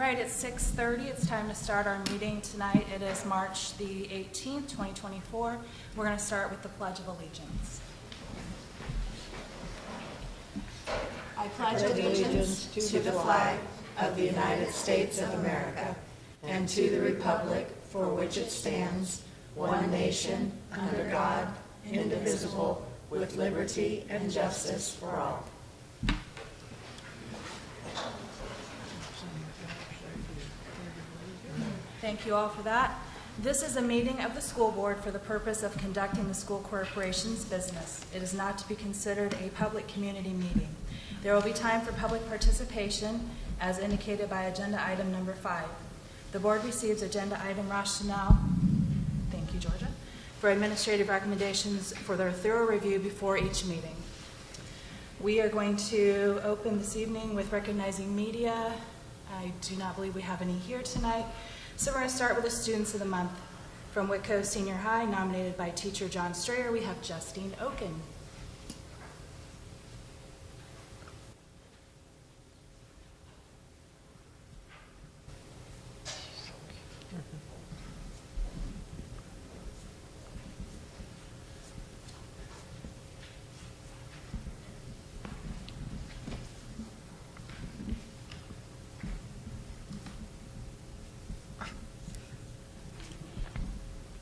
right, it's 6:30. It's time to start our meeting tonight. It is March the 18th, 2024. We're going to start with the Pledge of Allegiance. I pledge allegiance to the flag of the United States of America and to the republic for which it stands, one nation, under God, indivisible, with liberty and justice for all. Thank you all for that. This is a meeting of the school board for the purpose of conducting the school corporation's business. It is not to be considered a public community meeting. There will be time for public participation as indicated by agenda item number 5. The board receives agenda item rationale, thank you, Georgia, for administrative recommendations for their thorough review before each meeting. We are going to open this evening with recognizing media. I do not believe we have any here tonight. So we're going to start with the Students of the Month. From Whitko Senior High, nominated by teacher John Strayer, we have Justine Oken.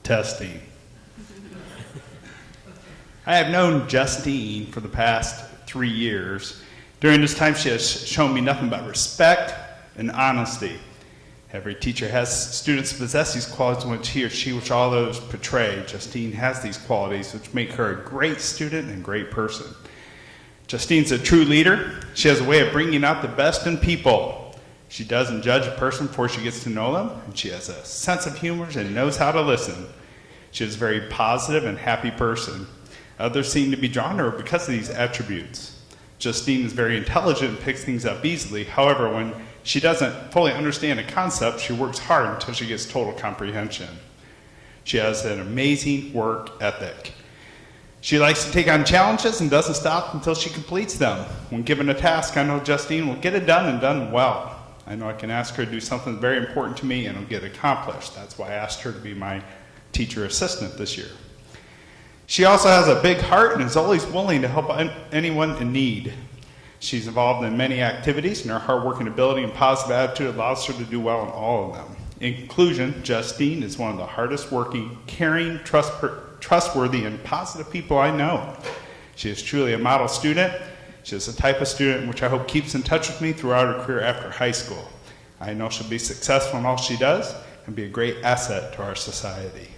Testing. I have known Justine for the past 3 years. During this time, she has shown me nothing but respect and honesty. Every teacher has students possess these qualities which he or she, which all those portray. Justine has these qualities which make her a great student and great person. Justine's a true leader. She has a way of bringing out the best in people. She doesn't judge a person before she gets to know them, and she has a sense of humor and knows how to listen. She is a very positive and happy person. Others seem to be drawn to her because of these attributes. Justine is very intelligent and picks things up easily. However, when she doesn't fully understand a concept, she works hard until she gets total comprehension. She has an amazing work ethic. She likes to take on challenges and doesn't stop until she completes them. When given a task, I know Justine will get it done and done well. I know I can ask her to do something very important to me and it'll get accomplished. That's why I asked her to be my teacher assistant this year. She also has a big heart and is always willing to help anyone in need. She's involved in many activities, and her hard work and ability and positive attitude allows her to do well in all of them. In conclusion, Justine is one of the hardest working, caring, trustworthy, and positive people I know. She is truly a model student. She is the type of student which I hope keeps in touch with me throughout her career after high school. I know she'll be successful in all she does and be a great asset to our society.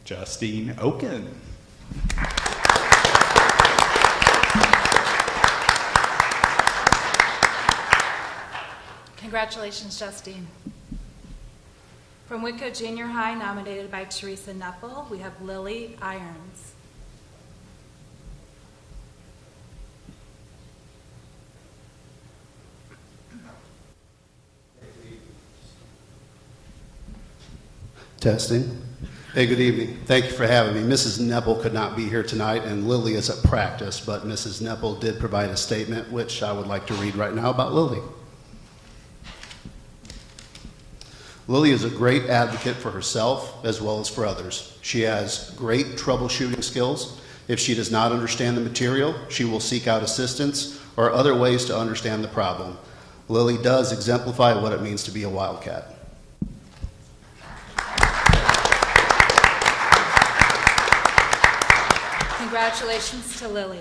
Justine Oken. Congratulations, Justine. From Whitko Junior High, nominated by Teresa Neppel, we have Lily Irons. Testing. Hey, good evening. Thank you for having me. Mrs. Neppel could not be here tonight, and Lily is at practice, but Mrs. Neppel did provide a statement, which I would like to read right now about Lily. Lily is a great advocate for herself as well as for others. She has great troubleshooting skills. If she does not understand the material, she will seek out assistance or other ways to understand the problem. Lily does exemplify what it means to be a Wildcat. Congratulations to Lily.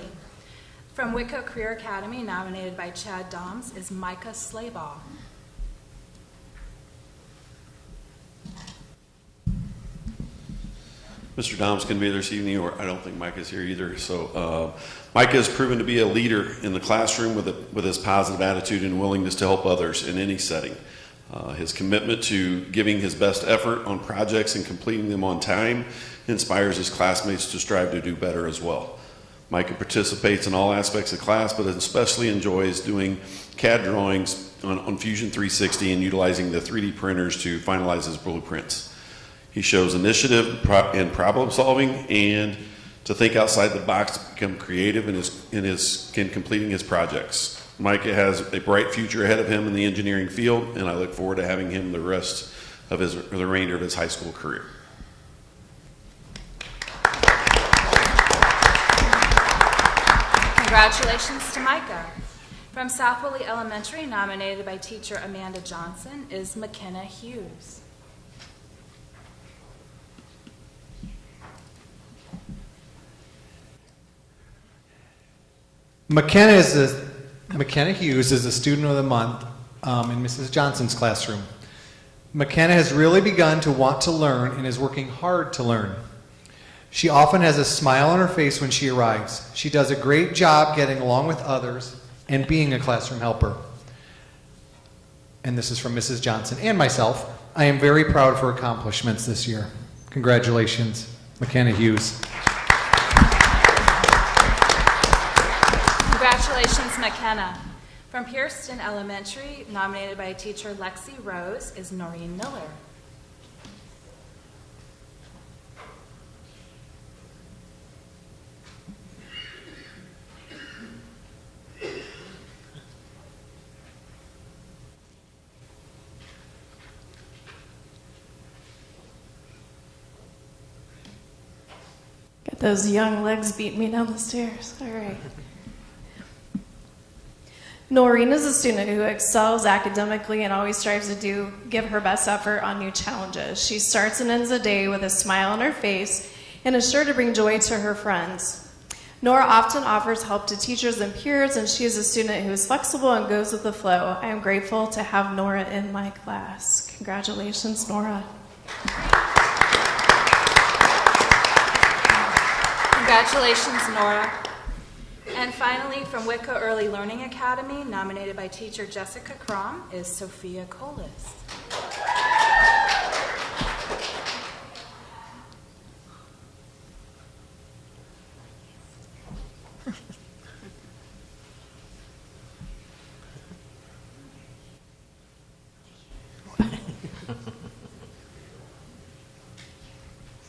From Whitko Career Academy, nominated by Chad Doms, is Micah Slaybaugh. Mr. Dom's going to be there this evening, or I don't think Mike is here either. So Mike has proven to be a leader in the classroom with his positive attitude and willingness to help others in any setting. His commitment to giving his best effort on projects and completing them on time inspires his classmates to strive to do better as well. Micah participates in all aspects of class, but especially enjoys doing CAD drawings on Fusion 360 and utilizing the 3D printers to finalize his blueprints. He shows initiative in problem solving and to think outside the box to become creative in completing his projects. Micah has a bright future ahead of him in the engineering field, and I look forward to having him the rest of the remainder of his high school career. Congratulations to Micah. From South Willie Elementary, nominated by teacher Amanda Johnson, is McKenna Hughes. McKenna Hughes is the student of the month in Mrs. Johnson's classroom. McKenna has really begun to want to learn and is working hard to learn. She often has a smile on her face when she arrives. She does a great job getting along with others and being a classroom helper. And this is from Mrs. Johnson and myself. I am very proud of her accomplishments this year. Congratulations, McKenna Hughes. Congratulations, McKenna. From Pierceton Elementary, nominated by teacher Lexi Rose, is Noreen Miller. Got those young legs beating me down the stairs. All right. Noreen is a student who excels academically and always strives to give her best effort on new challenges. She starts and ends the day with a smile on her face and is sure to bring joy to her friends. Nora often offers help to teachers and peers, and she is a student who is flexible and goes with the flow. I am grateful to have Nora in my class. Congratulations, Nora. Congratulations, Nora. And finally, from Whitko Early Learning Academy, nominated by teacher Jessica Crom, is Sophia Colas.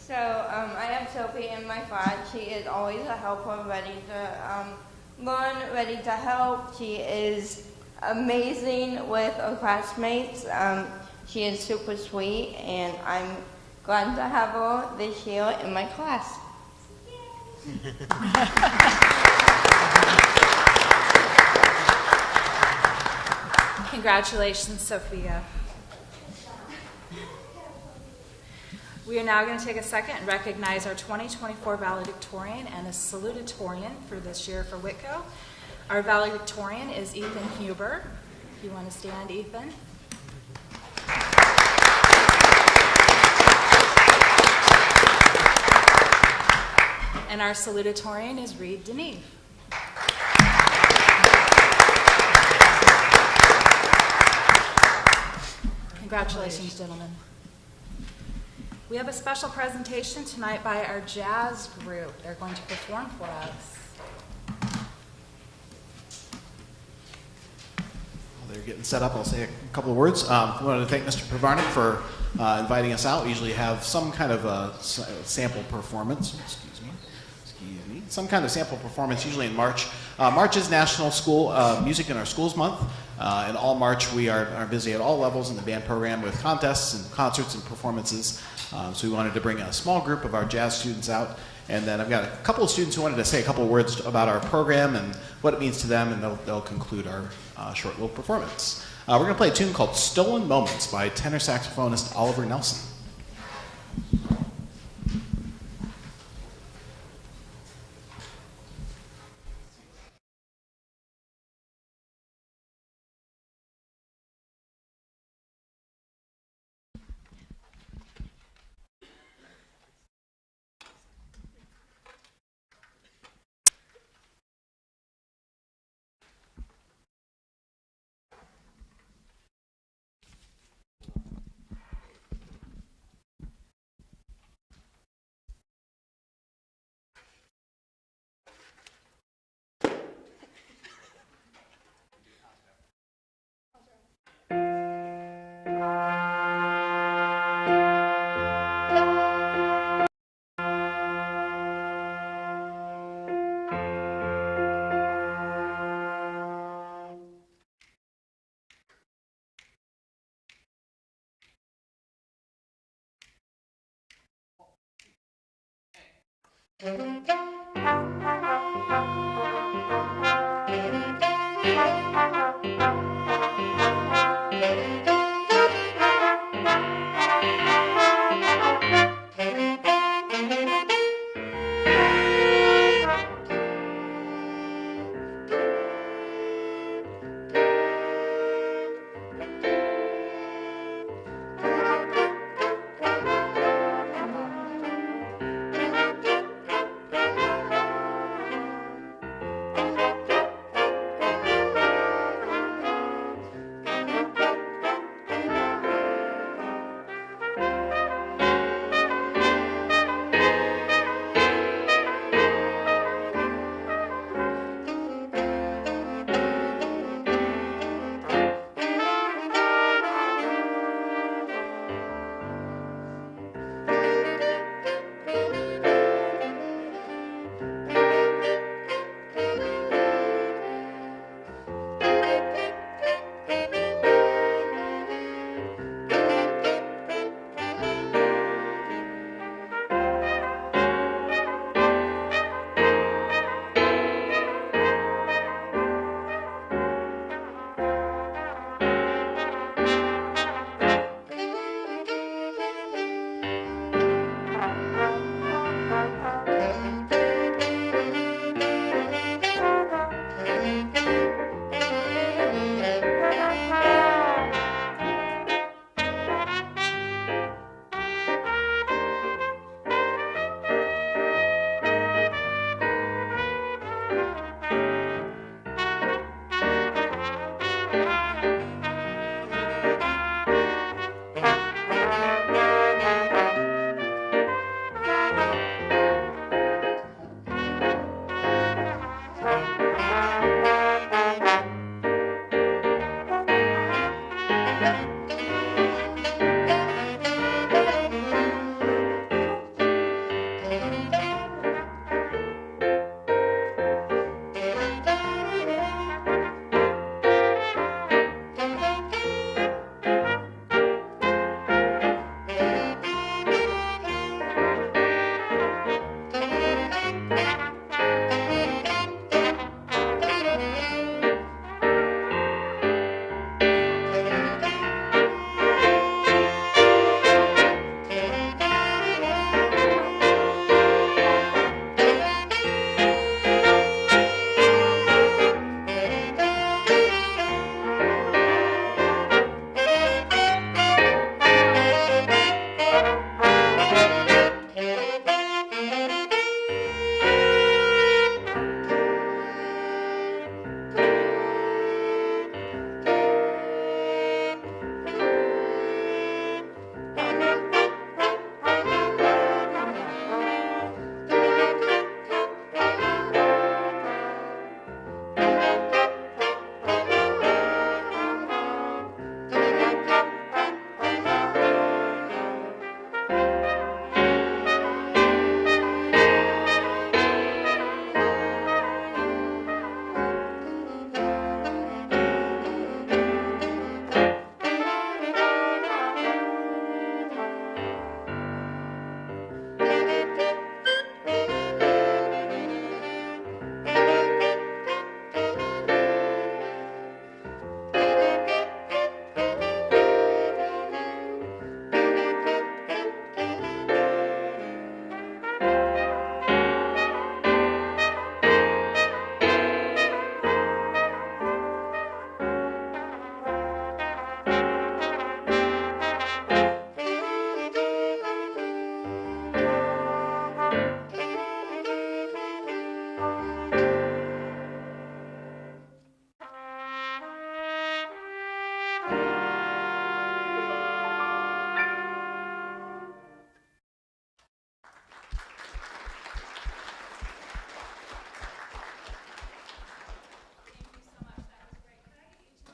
So I have Sophie in my class. She is always a helper, ready to learn, ready to help. She is amazing with her classmates. She is super sweet, and I'm glad to have her this year in my class. Congratulations, Sophia. We are now going to take a second and recognize our 2024 valedictorian and a salutatorian for this year for Whitko. Our valedictorian is Ethan Huber. If you want to stand, Ethan. And our salutatorian is Reed Deneve. Congratulations, gentlemen. We have a special presentation tonight by our jazz group. They're going to perform for us. While they're getting set up, I'll say a couple of words. I wanted to thank Mr. Prvarnik for inviting us out. We usually have some kind of a sample performance. Excuse me. Some kind of sample performance, usually in March. March is National School Music in Our Schools Month. And all March, we are busy at all levels in the band program with contests and concerts and performances. So we wanted to bring a small group of our jazz students out. And then I've got a couple of students who wanted to say a couple of words about our program and what it means to them, and they'll conclude our short little performance. We're going to play a tune called Stolen Moments by tenor saxophonist Oliver Nelson.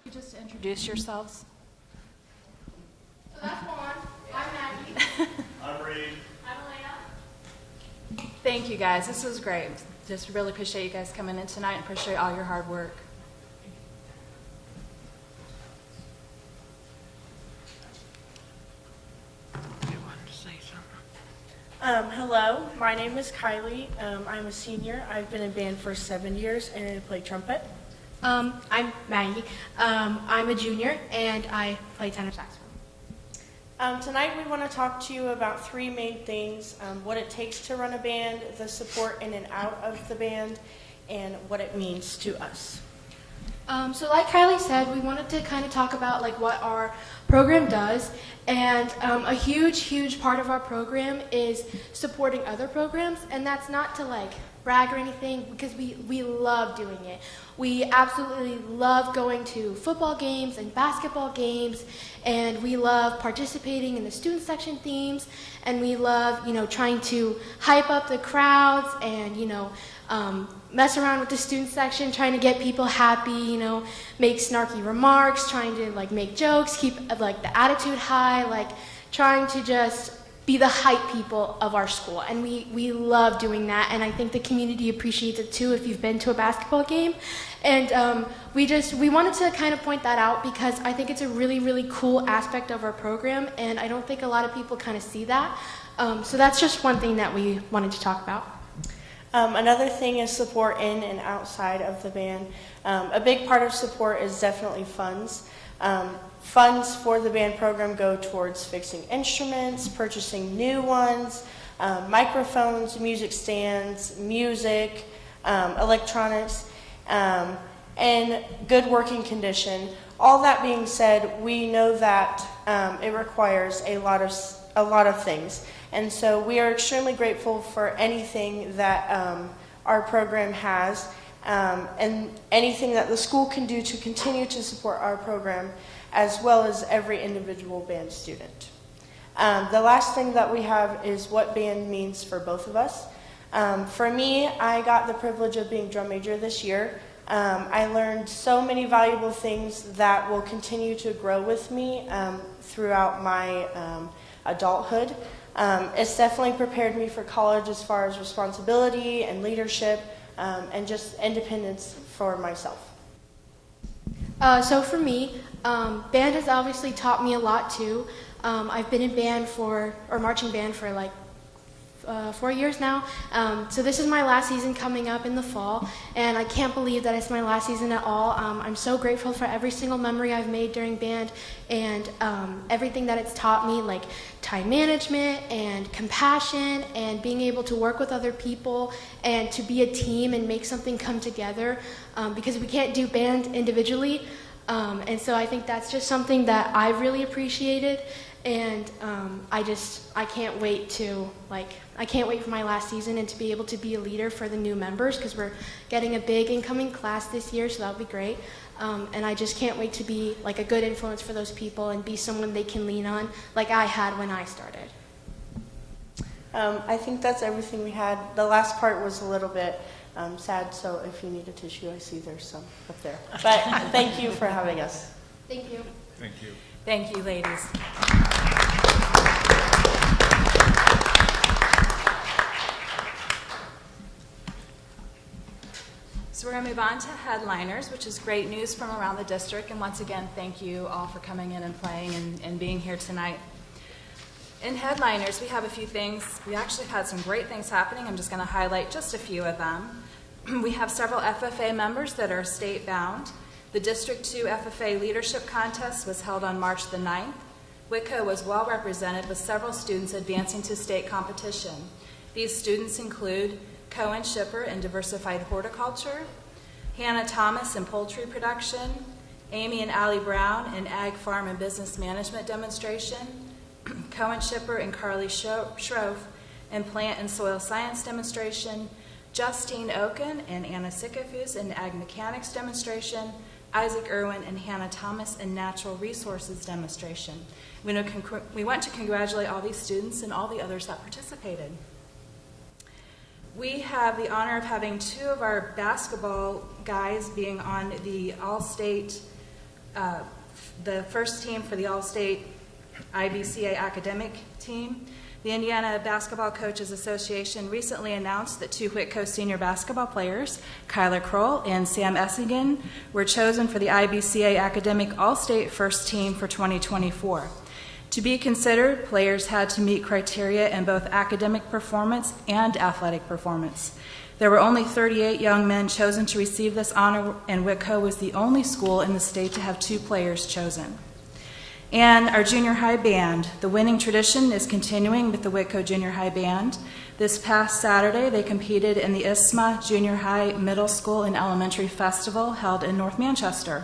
Just introduce yourselves. So that's Juan. I'm Maggie. I'm Reed. I'm Elena. Thank you guys. This was great. Just really appreciate you guys coming in tonight and appreciate all your hard work. Hello, my name is Kylie. I'm a senior. I've been in band for 7 years and I play trumpet. I'm Maggie. I'm a junior and I play tenor saxophone. Tonight we want to talk to you about three main things: what it takes to run a band, the support in and out of the band, and what it means to us. So like Kylie said, we wanted to kind of talk about like what our program does, and a huge part of our program is supporting other programs, and that's not to like brag or anything, because we love doing it. We absolutely love going to football games and basketball games, and we love participating in the student section themes, and we love, trying to hype up the crowds and, mess around with the student section, trying to get people happy, make snarky remarks, trying to like make jokes, keep like the attitude high, like trying to just be the hype people of our school. And we love doing that, and I think the community appreciates it too if you've been to a basketball game. And we wanted to kind of point that out because I think it's a really cool aspect of our program, and I don't think a lot of people kind of see that. So that's just one thing that we wanted to talk about. Another thing is support in and outside of the band. A big part of support is definitely funds. Funds for the band program go towards fixing instruments, purchasing new ones, microphones, music stands, music, electronics, and good working condition. All that being said, we know that it requires a lot of things. And so we are extremely grateful for anything that our program has, and anything that the school can do to continue to support our program, as well as every individual band student. The last thing that we have is what band means for both of us. For me, I got the privilege of being drum major this year. I learned so many valuable things that will continue to grow with me throughout my adulthood. It's definitely prepared me for college as far as responsibility and leadership, and just independence for myself. So for me, band has obviously taught me a lot too. I've been in marching band for like 4 years now. So this is my last season coming up in the fall, and I can't believe that it's my last season at all. I'm so grateful for every single memory I've made during band, and everything that it's taught me, like time management and compassion and being able to work with other people and to be a team and make something come together, because we can't do band individually. And so I think that's just something that I've really appreciated. And I can't wait for my last season and to be able to be a leader for the new members, because we're getting a big incoming class this year, so that'll be great. And I just can't wait to be like a good influence for those people and be someone they can lean on like I had when I started. I think that's everything we had. The last part was a little bit sad, so if you need a tissue, I see there's some up there. But thank you for having us. Thank you. Thank you. Thank you, ladies. So we're going to move on to headliners, which is great news from around the district. And once again, thank you all for coming in and playing and being here tonight. In headliners, we have a few things. We actually had some great things happening. I'm just going to highlight just a few of them. We have several FFA members that are state-bound. The District 2 FFA Leadership Contest was held on March the 9th. Whitko was well represented with several students advancing to state competition. These students include Cohen Shipper in Diversified Horticulture, Hannah Thomas in Poultry Production, Amy and Allie Brown in Ag, Farm, and Business Management Demonstration, Cohen Shipper and Carly Schroff in Plant and Soil Science Demonstration, Justine Oken and Anna Sikafus in Ag Mechanics Demonstration, Isaac Irwin and Hannah Thomas in Natural Resources Demonstration. We want to congratulate all these students and all the others that participated. We have the honor of having two of our basketball guys being on the All-State, the first team for the All-State IBCA academic team. The Indiana Basketball Coaches Association recently announced that two Whitko senior basketball players, Kyler Kroll and Sam Essingen, were chosen for the IBCA Academic All-State First Team for 2024. To be considered, players had to meet criteria in both academic performance and athletic performance. There were only 38 young men chosen to receive this honor, and Whitko was the only school in the state to have 2 players chosen. And our junior high band. The winning tradition is continuing with the Whitko Junior High Band. This past Saturday, they competed in the ISMA Junior High Middle School and Elementary Festival held in North Manchester.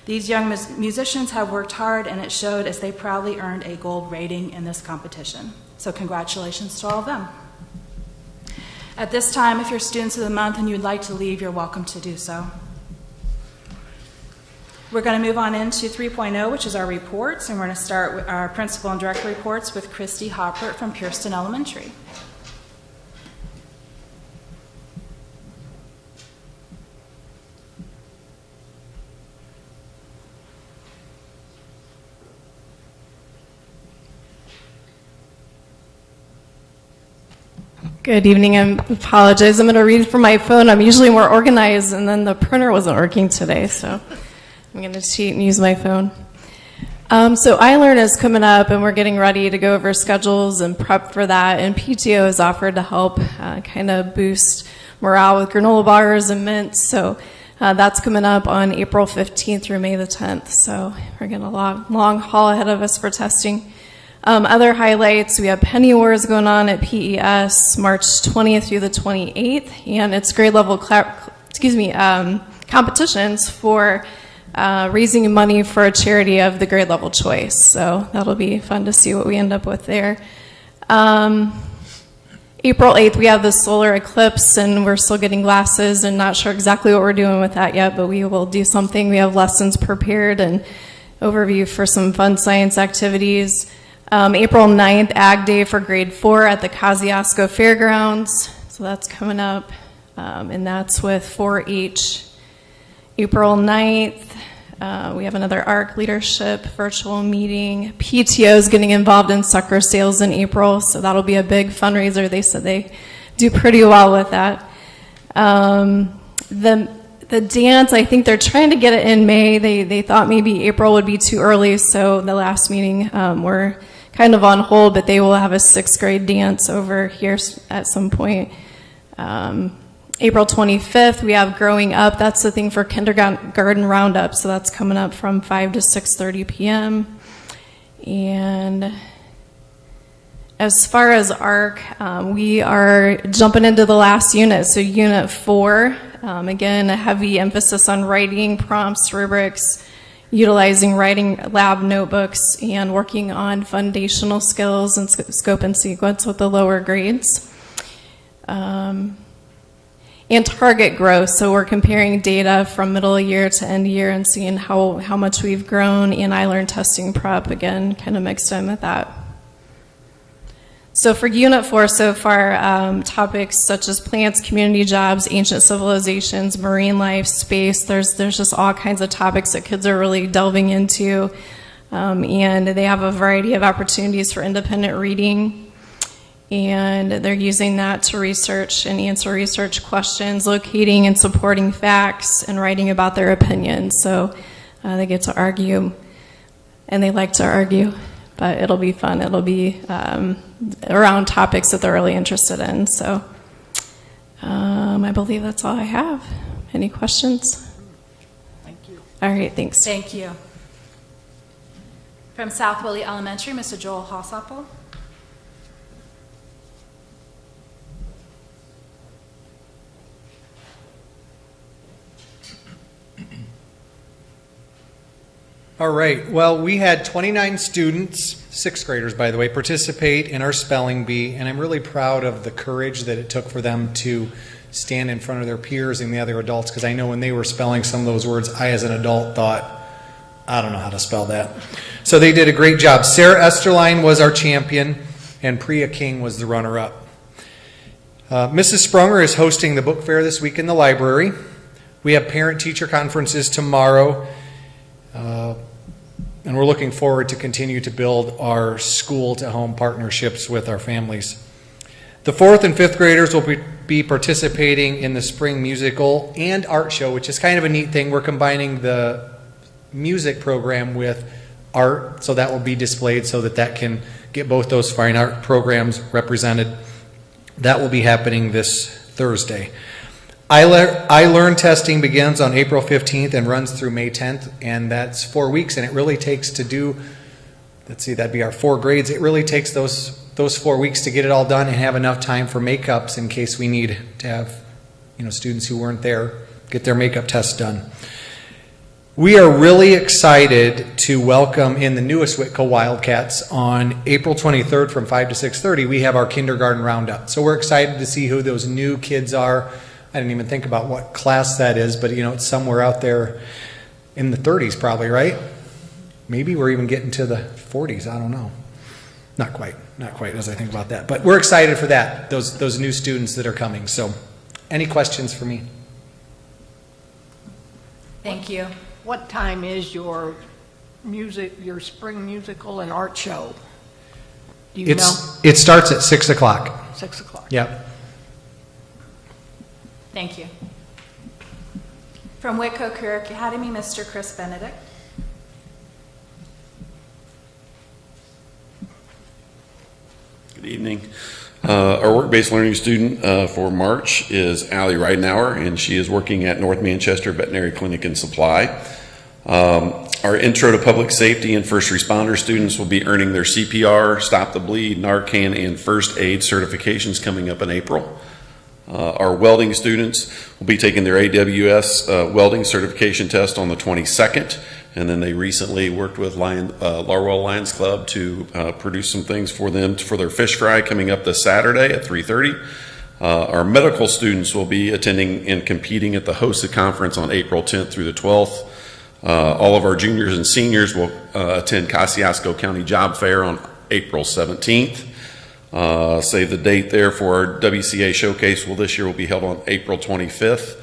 These young musicians have worked hard, and it showed as they proudly earned a gold rating in this competition. So congratulations to all of them. At this time, if you're students of the month and you'd like to leave, you're welcome to do so. We're going to move on into 3.0, which is our reports, and we're going to start with our principal and director reports with Christy Hoppert from Pierceton Elementary. Good evening. I apologize. I'm going to read from my phone. I'm usually more organized, and then the printer wasn't working today, so I'm going to cheat and use my phone. So iLearn is coming up, and we're getting ready to go over schedules and prep for that, and PTO has offered to help kind of boost morale with granola bars and mints. So that's coming up on April 15th through May the 10th. So we're getting a long haul ahead of us for testing. Other highlights, we have Penny Wars going on at PES March 20th through the 28th, and it's grade level competitions for raising money for a charity of the grade level choice. So that'll be fun to see what we end up with there. April 8th, we have the solar eclipse, and we're still getting glasses and not sure exactly what we're doing with that yet, but we will do something. We have lessons prepared and overview for some fun science activities. April 9th, Ag Day for grade 4 at the Kosciuszko Fairgrounds. So that's coming up, and that's with 4-H. April 9th, we have another ARC leadership virtual meeting. PTO is getting involved in sucker sales in April, so that'll be a big fundraiser. They said they do pretty well with that. The dance, I think they're trying to get it in May. They thought maybe April would be too early, so the last meeting we're kind of on hold, but they will have a 6th grade dance over here at some point. April 25th, we have Growing Up. That's the thing for kindergarten roundup, so that's coming up from 5 to 6:30 p.m. And as far as ARC, we are jumping into the last unit, so Unit 4. Again, a heavy emphasis on writing, prompts, rubrics, utilizing writing lab notebooks, and working on foundational skills and scope and sequence with the lower grades. And target growth, so we're comparing data from middle of year to end of year and seeing how much we've grown, and iLearn testing prep, again, kind of mixed in with that. So for Unit 4 so far, topics such as plants, community jobs, ancient civilizations, marine life, space, there's just all kinds of topics that kids are really delving into, and they have a variety of opportunities for independent reading, and they're using that to research and answer research questions, locating and supporting facts, and writing about their opinions. So they get to argue, and they like to argue. But it'll be fun. It'll be around topics that they're really interested in. So I believe that's all I have. Any questions? Thank you. All right, thanks. Thank you. From South Willie Elementary, Mr. Joel Hossoppel. All right. Well, we had 29 students, 6th graders, by the way, participate in our spelling bee, and I'm really proud of the courage that it took for them to stand in front of their peers and the other adults, because I know when they were spelling some of those words, I, as an adult, thought, I don't know how to spell that. So they did a great job. Sarah Esterline was our champion, and Priya King was the runner-up. Mrs. Sprunger is hosting the book fair this week in the library. We have parent-teacher conferences tomorrow. And we're looking forward to continue to build our school-to-home partnerships with our families. The 4th and 5th graders will be participating in the spring musical and art show, which is kind of a neat thing. We're combining the music program with art, so that will be displayed so that can get both those fine art programs represented. That will be happening this Thursday. I Learn testing begins on April 15th and runs through May 10th, and that's 4 weeks, and it really takes to do, let's see, that'd be our 4 grades. It really takes those 4 weeks to get it all done and have enough time for makeups in case we need to have, students who weren't there get their makeup tests done. We are really excited to welcome in the newest Whitko Wildcats on April 23rd from 5 to 6:30. We have our kindergarten roundup. So we're excited to see who those new kids are. I didn't even think about what class that is, but it's somewhere out there in the 30s probably, right? Maybe we're even getting to the 40s. I don't know. Not quite as I think about that. But we're excited for that, those new students that are coming. So any questions for me? Thank you. What time is your spring musical and art show? Do you know? It starts at 6 o'clock. 6 o'clock. Yep. Thank you. From Whitko Career Academy, Mr. Chris Benedict. Good evening. Our work-based learning student for March is Allie Ridenauer, and she is working at North Manchester Veterinary Clinic and Supply. Our intro to public safety and first responder students will be earning their CPR, Stop the Bleed, Narcan, and first aid certifications coming up in April. Our welding students will be taking their AWS welding certification test on the 22nd, and then they recently worked with Larwell Lions Club to produce some things for them for their fish fry coming up this Saturday at 3:30. Our medical students will be attending and competing at the hosted conference on April 10th through the 12th. All of our juniors and seniors will attend Kosciuszko County Job Fair on April 17th. Save the date there for our WCA showcase. This year will be held on April 25th.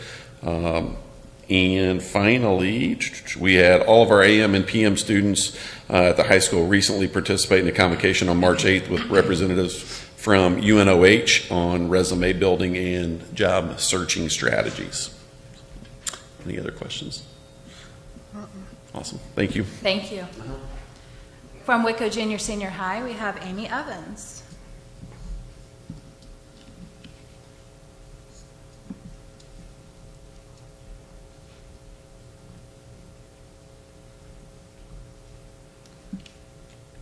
And finally, we had all of our AM and PM students at the high school recently participate in a convocation on March 8th with representatives from UNOH on resume building and job searching strategies. Any other questions? Awesome. Thank you. Thank you. From Whitko Junior Senior High, we have Amy Evans.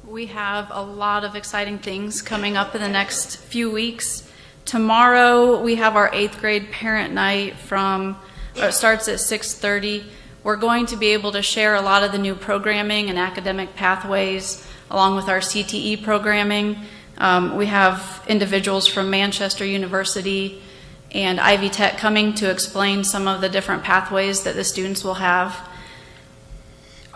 We have a lot of exciting things coming up in the next few weeks. Tomorrow we have our 8th grade parent night it starts at 6:30. We're going to be able to share a lot of the new programming and academic pathways along with our CTE programming. We have individuals from Manchester University and Ivy Tech coming to explain some of the different pathways that the students will have.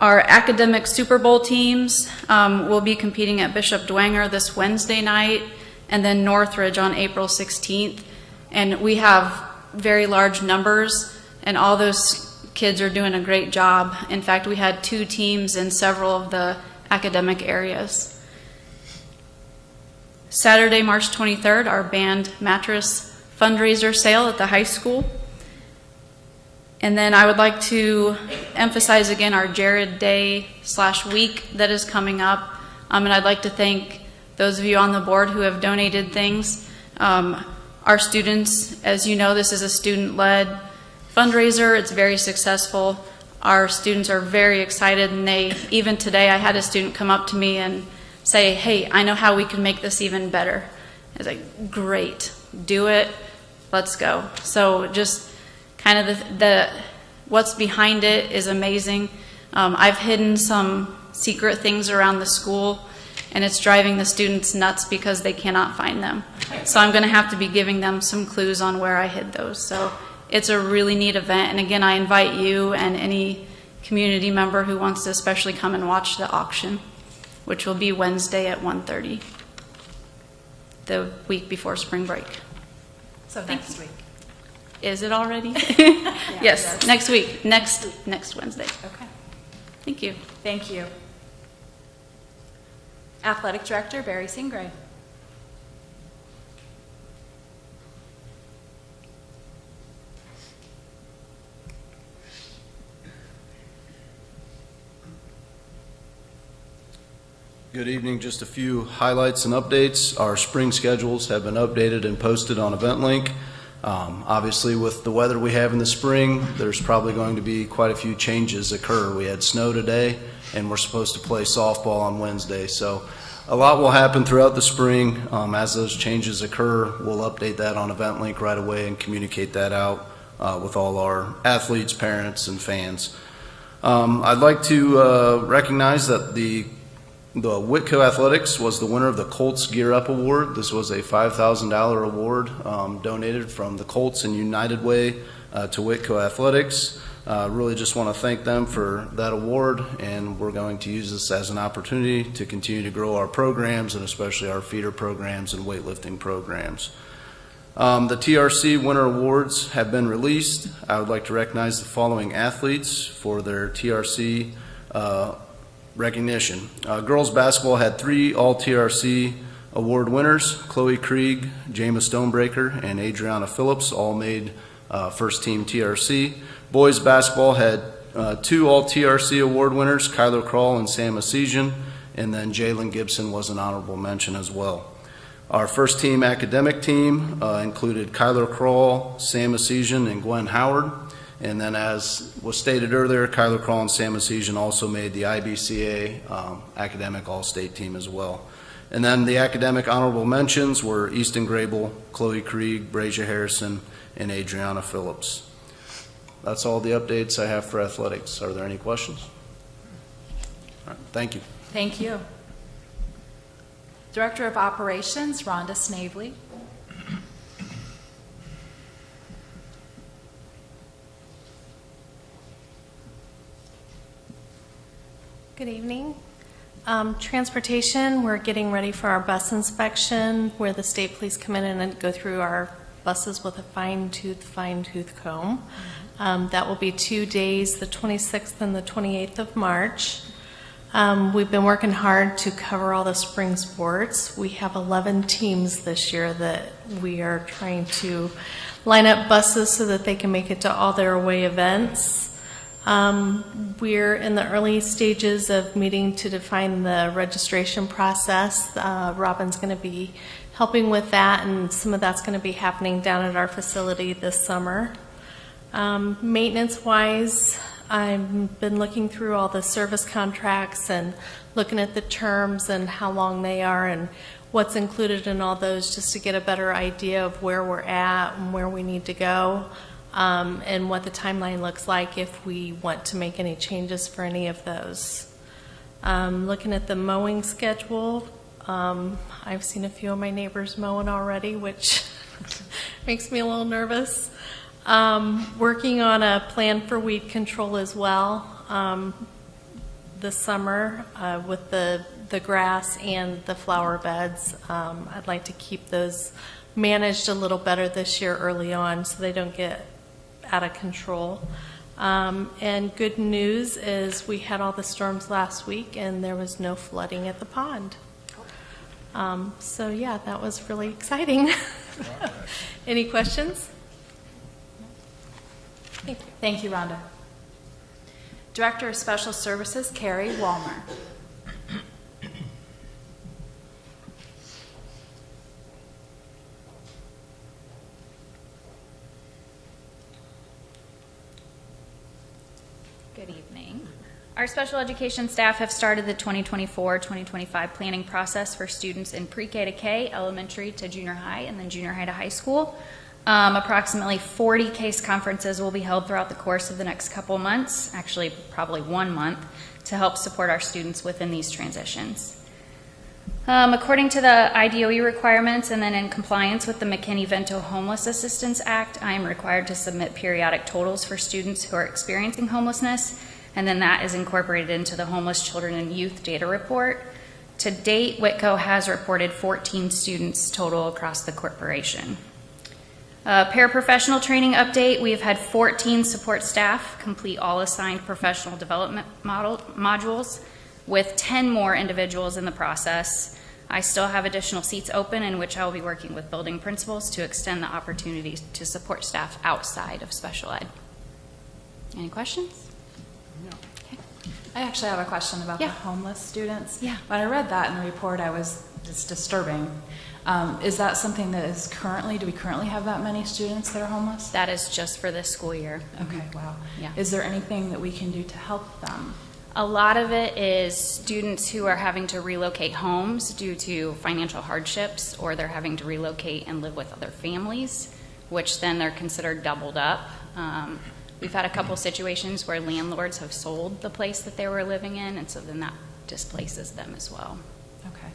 Our academic Super Bowl teams will be competing at Bishop Dwenger this Wednesday night and then Northridge on April 16th. And we have very large numbers, and all those kids are doing a great job. In fact, we had 2 teams in several of the academic areas. Saturday, March 23rd, our band mattress fundraiser sale at the high school. And then I would like to emphasize again our Jared Day /week that is coming up. And I'd like to thank those of you on the board who have donated things. Our students, as you know, this is a student-led fundraiser. It's very successful. Our students are very excited, and even today I had a student come up to me and say, "Hey, I know how we can make this even better." I was like, "Great, do it, let's go." So just kind of the what's behind it is amazing. I've hidden some secret things around the school, and it's driving the students nuts because they cannot find them. So I'm going to have to be giving them some clues on where I hid those. So it's a really neat event, and again, I invite you and any community member who wants to especially come and watch the auction, which will be Wednesday at 1:30, the week before spring break. So next week. Is it already? Yeah, yes, next week, next Wednesday. Okay. Thank you. Thank you. Athletic Director Barry Singray. Good evening. Just a few highlights and updates. Our spring schedules have been updated and posted on EventLink. Obviously, with the weather we have in the spring, there's probably going to be quite a few changes occur. We had snow today, and we're supposed to play softball on Wednesday. So a lot will happen throughout the spring. As those changes occur, we'll update that on EventLink right away and communicate that out with all our athletes, parents, and fans. I'd like to recognize that the Whitko Athletics was the winner of the Colts Gear Up Award. This was a $5,000 award donated from the Colts and United Way to Whitko Athletics. Really just want to thank them for that award, and we're going to use this as an opportunity to continue to grow our programs, and especially our feeder programs and weightlifting programs. The TRC Winter Awards have been released. I would like to recognize the following athletes for their TRC recognition. Girls basketball had 3 All-TRC award winners: Chloe Krieg, Jama Stonebreaker, and Adriana Phillips, all made first team TRC. Boys basketball had 2 All-TRC award winners, Kyler Kroll and Sam Asijan, and then Jalen Gibson was an honorable mention as well. Our first team academic team included Kyler Kroll, Sam Asijan, and Gwen Howard. And then, as was stated earlier, Kyler Kroll and Sam Asijan also made the IBCA academic all-state team as well. And then the academic honorable mentions were Easton Grable, Chloe Krieg, Brasia Harrison, and Adriana Phillips. That's all the updates I have for athletics. Are there any questions? All right, thank you. Thank you. Director of Operations, Rhonda Snavely. Good evening. Transportation, we're getting ready for our bus inspection where the state police come in and go through our buses with a fine-tooth comb. That will be 2 days, the 26th and the 28th of March. We've been working hard to cover all the spring sports. We have 11 teams this year that we are trying to line up buses so that they can make it to all their away events. We're in the early stages of meeting to define the registration process. Robin's going to be helping with that, and some of that's going to be happening down at our facility this summer. Maintenance-wise, I've been looking through all the service contracts and looking at the terms and how long they are and what's included in all those, just to get a better idea of where we're at and where we need to go. And what the timeline looks like if we want to make any changes for any of those. Looking at the mowing schedule, I've seen a few of my neighbors mowing already, which makes me a little nervous. Working on a plan for weed control as well this summer with the grass and the flower beds. I'd like to keep those managed a little better this year early on so they don't get out of control. And good news is we had all the storms last week and there was no flooding at the pond. So yeah, that was really exciting. Any questions? Thank you. Thank you, Rhonda. Director of Special Services, Carrie Walmer. Good evening. Our special education staff have started the 2024-2025 planning process for students in pre-K to K, elementary to junior high, and then junior high to high school. Approximately 40 case conferences will be held throughout the course of the next couple months, actually probably 1 month, to help support our students within these transitions. According to the IDOE requirements and then in compliance with the McKinney-Vento Homeless Assistance Act, I am required to submit periodic totals for students who are experiencing homelessness, and then that is incorporated into the Homeless Children and Youth Data Report. To date, Whitko has reported 14 students total across the corporation. Paraprofessional training update, we have had 14 support staff complete all assigned professional development modules, with 10 more individuals in the process. I still have additional seats open in which I will be working with building principals to extend the opportunities to support staff outside of special ed. Any questions? No. Okay. I actually have a question about the Yeah. homeless students. Yeah. When I read that in the report, it's disturbing. Is that something that is do we currently have that many students that are homeless? That is just for this school year. Okay, wow. Yeah. Is there anything that we can do to help them? A lot of it is students who are having to relocate homes due to financial hardships, or they're having to relocate and live with other families, which then they're considered doubled up. We've had a couple situations where landlords have sold the place that they were living in, and so then that displaces them as well. Okay.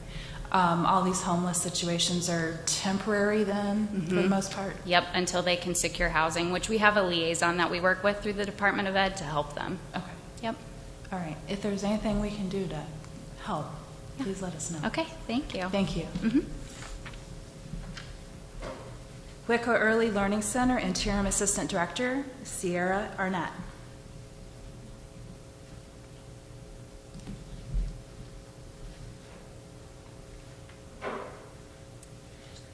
All these homeless situations are temporary then, for the most part? Yep, until they can secure housing, which we have a liaison that we work with through the Department of Ed to help them. Okay. Yep. All right. If there's anything we can do to help, please let us know. Okay, thank you. Thank you. Mhm. Whitko Early Learning Center Interim Assistant Director, Sierra Arnett.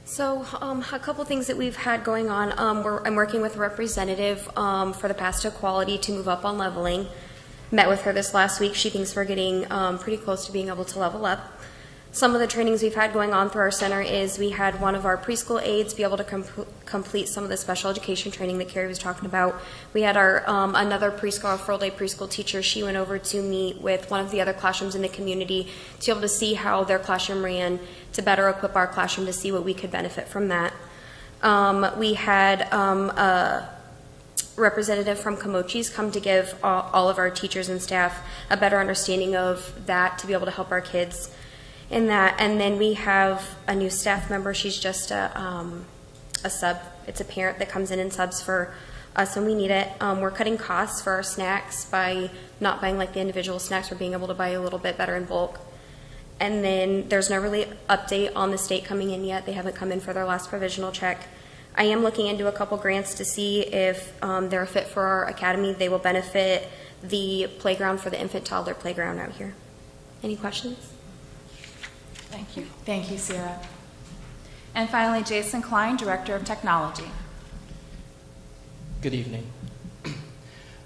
So a couple things that we've had going on. I'm working with a representative for the path to equality to move up on leveling. Met with her this last week. She thinks we're getting pretty close to being able to level up. Some of the trainings we've had going on through our center is we had one of our preschool aides be able to complete some of the special education training that Carrie was talking about. We had our another preschool, full-day preschool teacher. She went over to meet with one of the other classrooms in the community to be able to see how their classroom ran, to better equip our classroom to see what we could benefit from that. We had a representative from Komochi's come to give all of our teachers and staff a better understanding of that to be able to help our kids in that. And then we have a new staff member. She's just a sub. It's a parent that comes in and subs for us when we need it. We're cutting costs for our snacks by not buying like the individual snacks. We're being able to buy a little bit better in bulk. And then there's no really update on the state coming in yet. They haven't come in for their last provisional check. I am looking into a couple grants to see if they're a fit for our academy. They will benefit the playground for the infant toddler playground out here. Any questions? Thank you. Thank you, Sarah. And finally, Jason Klein, Director of Technology. Good evening.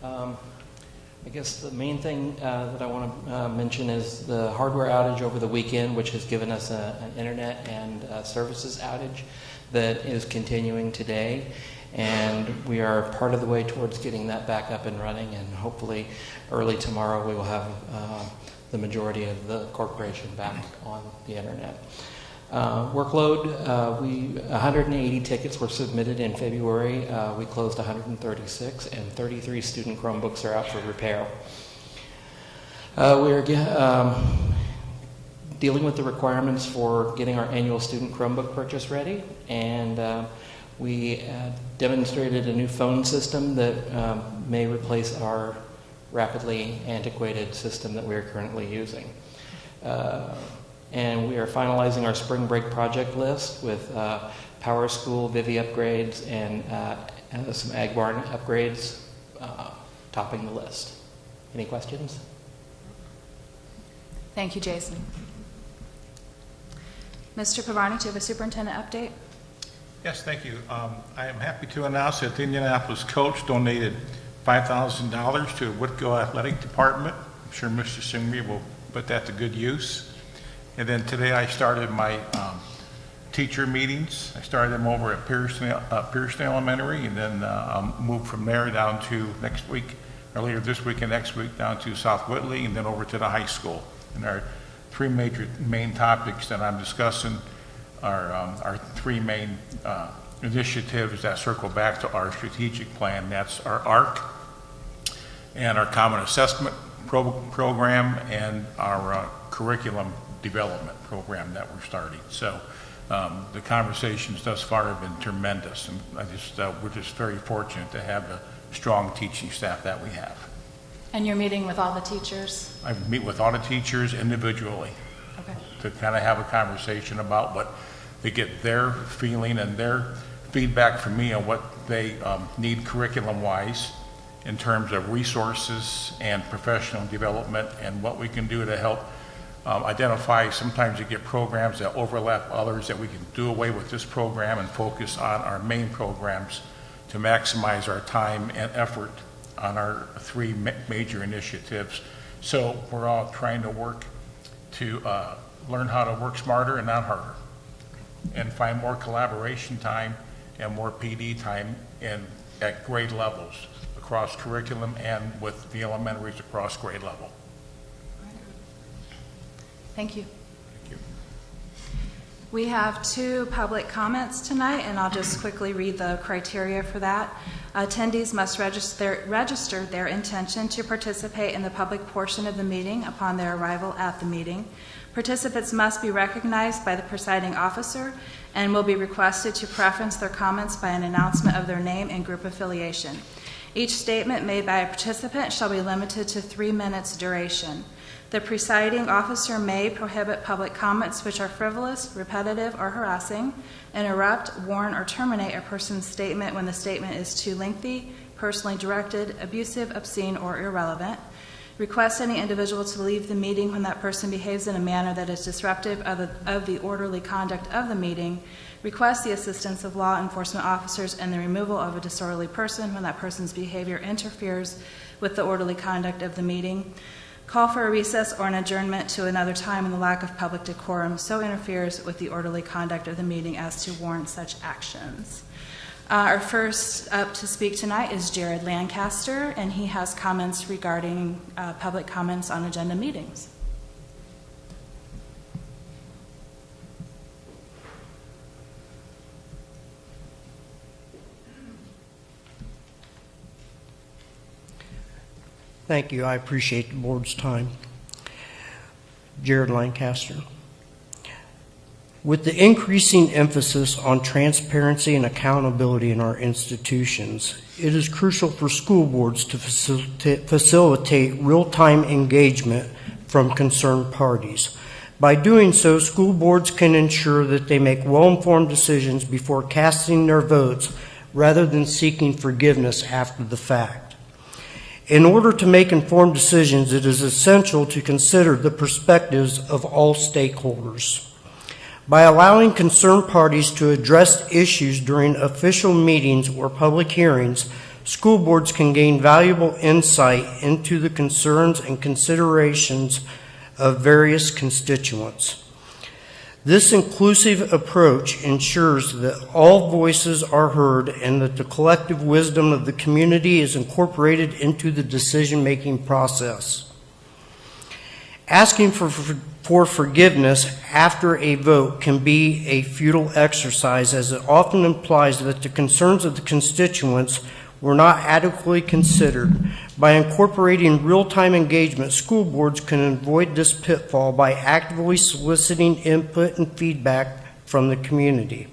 I guess the main thing that I want to mention is the hardware outage over the weekend, which has given us an internet and services outage that is continuing today. And we are part of the way towards getting that back up and running, and hopefully early tomorrow we will have the majority of the corporation back on the internet. Workload, 180 tickets were submitted in February. We closed 136, and 33 student Chromebooks are out for repair. We are dealing with the requirements for getting our annual student Chromebook purchase ready, and we demonstrated a new phone system that may replace our rapidly antiquated system that we are currently using. And we are finalizing our spring break project list with Power School, Vivi upgrades, and some Ag Barn upgrades topping the list. Any questions? Thank you, Jason. Mr. Pavarni, do you have a superintendent update? Yes, thank you. I am happy to announce that the Indianapolis coach donated $5,000 to the Whitko Athletic Department. I'm sure Mr. Singme will put that to good use. And then today I started my teacher meetings. I started them over at Pearson Elementary, and then moved from there down to next week, earlier this week and next week, down to South Whitley, and then over to the high school. And our three main topics that I'm discussing are our three main initiatives that circle back to our strategic plan. That's our ARC and our Common Assessment Program and our curriculum development program that we're starting. So the conversations thus far have been tremendous, and we're just very fortunate to have the strong teaching staff that we have. And you're meeting with all the teachers? I meet with all the teachers individually. Okay. To kind of have a conversation about what they get their feeling and their feedback from me on what they need curriculum-wise in terms of resources and professional development, and what we can do to help identify. Sometimes you get programs that overlap others, that we can do away with this program and focus on our main programs to maximize our time and effort on our three major initiatives So we're all trying to work to learn how to work smarter and not harder, and find more collaboration time and more PD time at grade levels, across curriculum and with the elementaries across grade level. Thank you. We have 2 public comments tonight, and I'll just quickly read the criteria for that. Attendees must register their intention to participate in the public portion of the meeting upon their arrival at the meeting. Participants must be recognized by the presiding officer and will be requested to preference their comments by an announcement of their name and group affiliation. Each statement made by a participant shall be limited to 3 minutes duration. The presiding officer may prohibit public comments which are frivolous, repetitive, or harassing, interrupt, warn, or terminate a person's statement when the statement is too lengthy, personally directed, abusive, obscene, or irrelevant, request any individual to leave the meeting when that person behaves in a manner that is disruptive of the orderly conduct of the meeting, request the assistance of law enforcement officers and the removal of a disorderly person when that person's behavior interferes with the orderly conduct of the meeting, call for a recess or an adjournment to another time when the lack of public decorum so interferes with the orderly conduct of the meeting as to warrant such actions. Our first up to speak tonight is Jared Lancaster, and he has comments regarding public comments on agenda meetings. Thank you. I appreciate the board's time. Jared Lancaster. With the increasing emphasis on transparency and accountability in our institutions, it is crucial for school boards to facilitate real-time engagement from concerned parties. By doing so, school boards can ensure that they make well-informed decisions before casting their votes rather than seeking forgiveness after the fact. In order to make informed decisions, it is essential to consider the perspectives of all stakeholders. By allowing concerned parties to address issues during official meetings or public hearings, school boards can gain valuable insight into the concerns and considerations of various constituents. This inclusive approach ensures that all voices are heard and that the collective wisdom of the community is incorporated into the decision-making process. Asking for forgiveness after a vote can be a futile exercise, as it often implies that the concerns of the constituents were not adequately considered. By incorporating real-time engagement, school boards can avoid this pitfall by actively soliciting input and feedback from the community.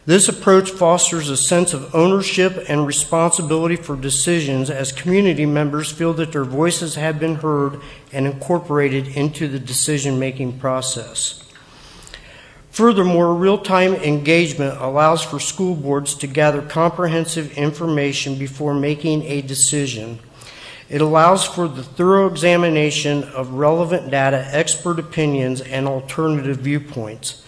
This approach fosters a sense of ownership and responsibility for decisions, as community members feel that their voices have been heard and incorporated into the decision-making process. Furthermore, real-time engagement allows for school boards to gather comprehensive information before making a decision. It allows for the thorough examination of relevant data, expert opinions, and alternative viewpoints.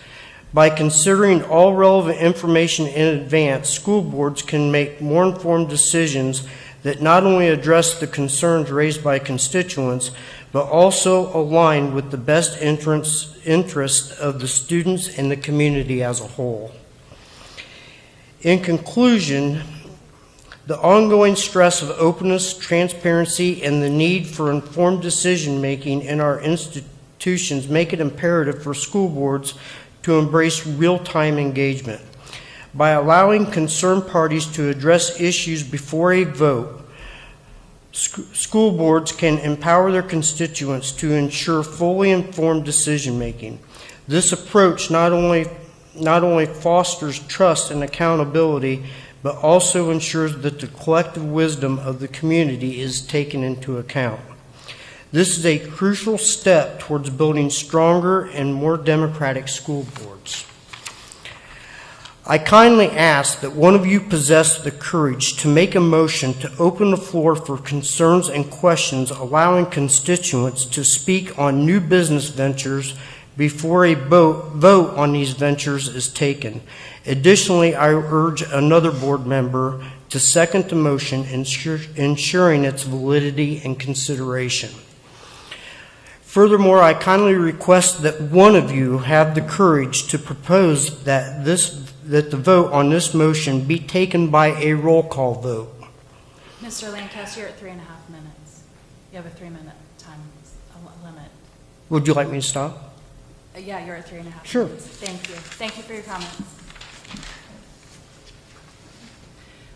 By considering all relevant information in advance, school boards can make more informed decisions that not only address the concerns raised by constituents, but also align with the best interest of the students and the community as a whole. In conclusion, the ongoing stress of openness, transparency, and the need for informed decision-making in our institutions make it imperative for school boards to embrace real-time engagement. By allowing concerned parties to address issues before a vote, school boards can empower their constituents to ensure fully informed decision-making. This approach not only fosters trust and accountability, but also ensures that the collective wisdom of the community is taken into account. This is a crucial step towards building stronger and more democratic school boards. I kindly ask that one of you possess the courage to make a motion to open the floor for concerns and questions, allowing constituents to speak on new business ventures before a vote on these ventures is taken. Additionally, I urge another board member to second the motion, ensuring its validity and consideration. Furthermore, I kindly request that one of you have the courage to propose that the vote on this motion be taken by a roll call vote. Mr. Lancaster, you're at 3.5 minutes. You have a 3-minute time limit. Would you like me to stop? Yeah, you're at 3.5 Sure. minutes. Thank you. Thank you for your comments.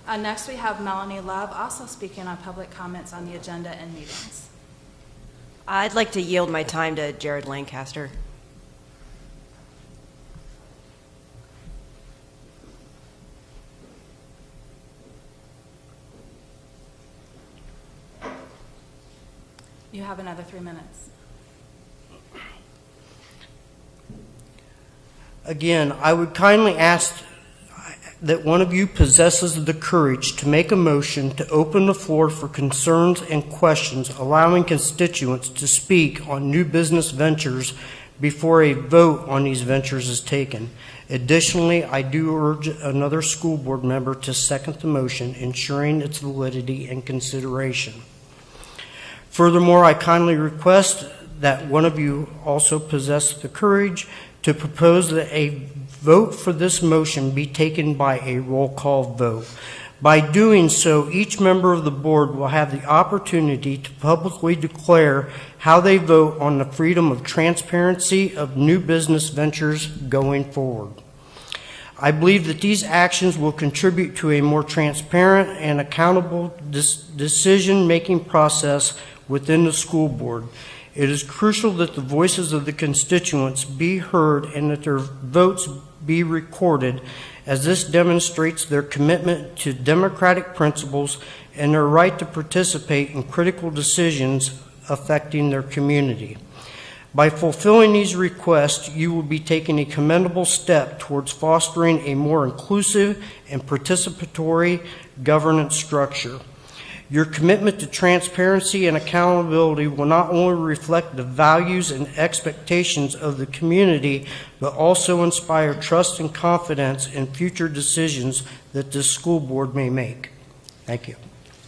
Next, we have Melanie Love, also speaking on public comments on the agenda and meetings. I'd like to yield my time to Jared Lancaster. You have another 3 minutes. Again, I would kindly ask that one of you possesses the courage to make a motion to open the floor for concerns and questions, allowing constituents to speak on new business ventures before a vote on these ventures is taken. Additionally, I do urge another school board member to second the motion, ensuring its validity and consideration. Furthermore, I kindly request that one of you also possess the courage to propose that a vote for this motion be taken by a roll call vote. By doing so, each member of the board will have the opportunity to publicly declare how they vote on the freedom of transparency of new business ventures going forward. I believe that these actions will contribute to a more transparent and accountable decision-making process within the school board. It is crucial that the voices of the constituents be heard and that their votes be recorded, as this demonstrates their commitment to democratic principles and their right to participate in critical decisions affecting their community. By fulfilling these requests, you will be taking a commendable step towards fostering a more inclusive and participatory governance structure. Your commitment to transparency and accountability will not only reflect the values and expectations of the community, but also inspire trust and confidence in future decisions that this school board may make. Thank you.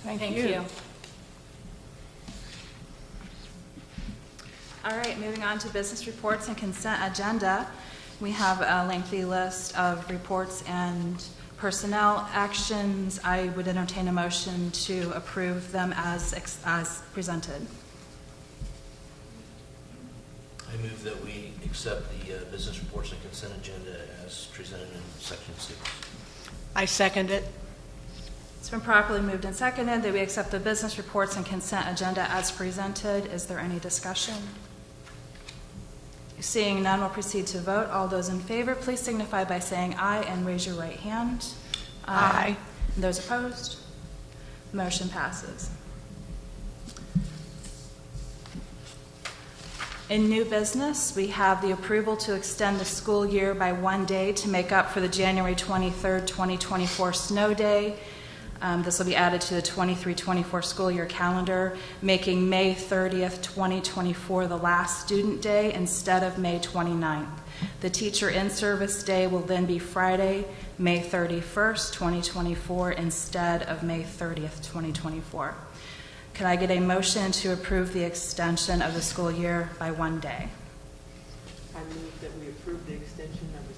Thank you. All right, moving on to business reports and consent agenda. We have a lengthy list of reports and personnel actions. I would entertain a motion to approve them as presented. I move that we accept the business reports and consent agenda as presented in section 6. I second it. It's been properly moved and seconded that we accept the business reports and consent agenda as presented. Is there any discussion? Seeing none, we'll proceed to vote. All those in favor, please signify by saying aye and raise your right hand. Aye. And those opposed? Motion passes. In new business, we have the approval to extend the school year by 1 day to make up for the January 23rd, 2024 snow day. This will be added to the 23-24 school year calendar, making May 30th, 2024 the last student day instead of May 29th. The teacher in-service day will then be Friday, May 31st, 2024 instead of May 30th, 2024. Could I get a motion to approve the extension of the school year by 1 day? I move that we approve the extension of the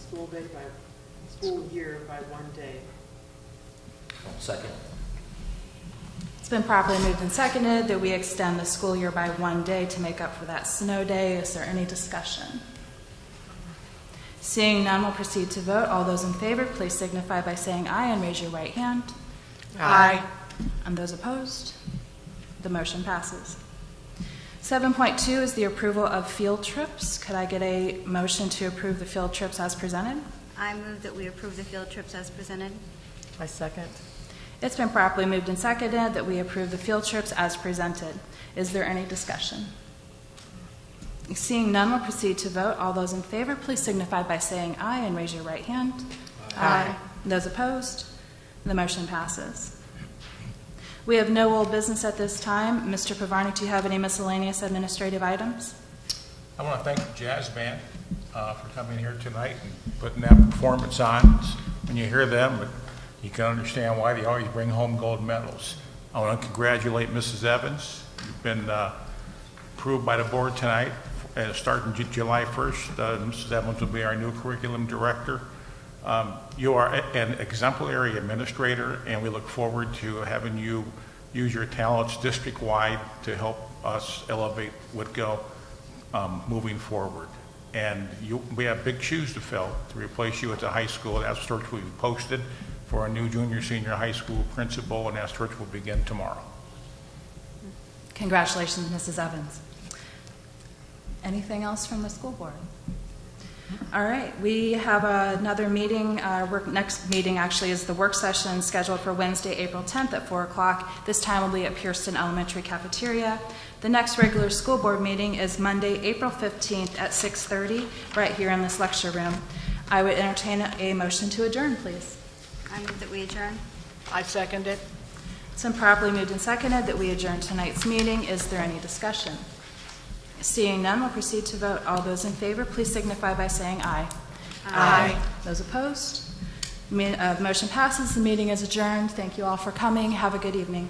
school year by 1 day. Second. It's been properly moved and seconded that we extend the school year by 1 day to make up for that snow day. Is there any discussion? Seeing none, we'll proceed to vote. All those in favor, please signify by saying aye and raise your right hand. Aye. And those opposed? The motion passes. 7.2 is the approval of field trips. Could I get a motion to approve the field trips as presented? I move that we approve the field trips as presented. I second. It's been properly moved and seconded that we approve the field trips as presented. Is there any discussion? Seeing none, we'll proceed to vote. All those in favor, please signify by saying aye and raise your right hand. Aye. Those opposed? The motion passes. We have no old business at this time. Mr. Pavarnik, do you have any miscellaneous administrative items? I want to thank the jazz band for coming here tonight and putting that performance on. When you hear them, it You can understand why they always bring home gold medals. I want to congratulate Mrs. Evans. You've been approved by the board tonight. Starting July 1st, Mrs. Evans will be our new curriculum director. You are an exemplary administrator, and we look forward to having you use your talents district-wide to help us elevate Whitko moving forward. And we have big shoes to fill to replace you at the high school. That search will be posted for a new junior, senior high school principal, and that search will begin tomorrow. Congratulations, Mrs. Evans. Anything else from the school board? All right, we have another meeting. Our next meeting actually is the work session scheduled for Wednesday, April 10th at 4 o'clock. This time will be at Pearson Elementary Cafeteria. The next regular school board meeting is Monday, April 15th at 6:30, right here in this lecture room. I would entertain a motion to adjourn, please. I move that we adjourn. I second it. It's been properly moved and seconded that we adjourn tonight's meeting. Is there any discussion? Seeing none, we'll proceed to vote. All those in favor, please signify by saying aye. Aye. Those opposed? Motion passes. The meeting is adjourned. Thank you all for coming. Have a good evening.